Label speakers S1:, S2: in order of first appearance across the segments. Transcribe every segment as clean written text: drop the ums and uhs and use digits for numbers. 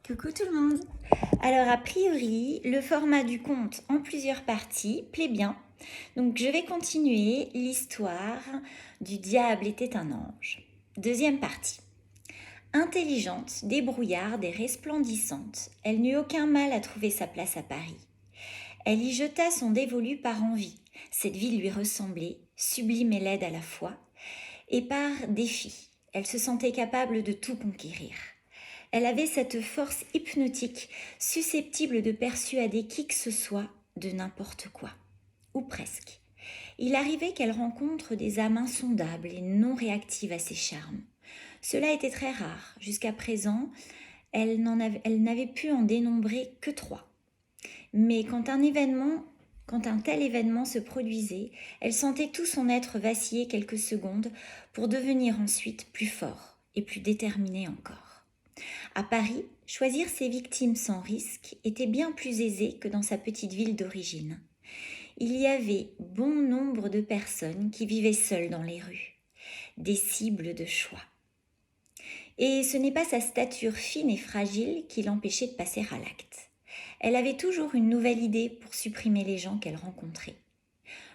S1: Coucou tout le monde. Alors a priori, le format du conte en plusieurs parties plaît bien. Donc je vais continuer l'histoire du diable était un ange. Deuxième partie. Intelligente, débrouillarde et resplendissante, elle n'eut aucun mal à trouver sa place à Paris. Elle y jeta son dévolu par envie. Cette ville lui ressemblait, sublime et laide à la fois, et par défi. Elle se sentait capable de tout conquérir. Elle avait cette force hypnotique, susceptible de persuader qui que ce soit de n'importe quoi, ou presque. Il arrivait qu'elle rencontre des âmes insondables et non réactives à ses charmes. Cela était très rare. Jusqu'à présent, elle n'avait pu en dénombrer que 3. Mais quand un tel événement se produisait, elle sentait tout son être vaciller quelques secondes pour devenir ensuite plus fort et plus déterminé encore. À Paris, choisir ses victimes sans risque était bien plus aisé que dans sa petite ville d'origine. Il y avait bon nombre de personnes qui vivaient seules dans les rues, des cibles de choix. Et ce n'est pas sa stature fine et fragile qui l'empêchait de passer à l'acte. Elle avait toujours une nouvelle idée pour supprimer les gens qu'elle rencontrait.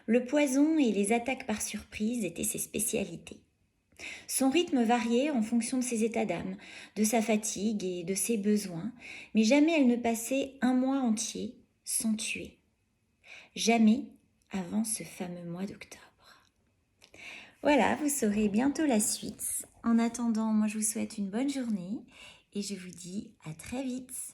S1: Le poison et les attaques par surprise étaient ses spécialités. Son rythme variait en fonction de ses états d'âme, de sa fatigue et de ses besoins, mais jamais elle ne passait un mois entier sans tuer. Jamais avant ce fameux mois d'octobre. Voilà, vous saurez bientôt la suite. En attendant, moi je vous souhaite une bonne journée et je vous dis à très vite.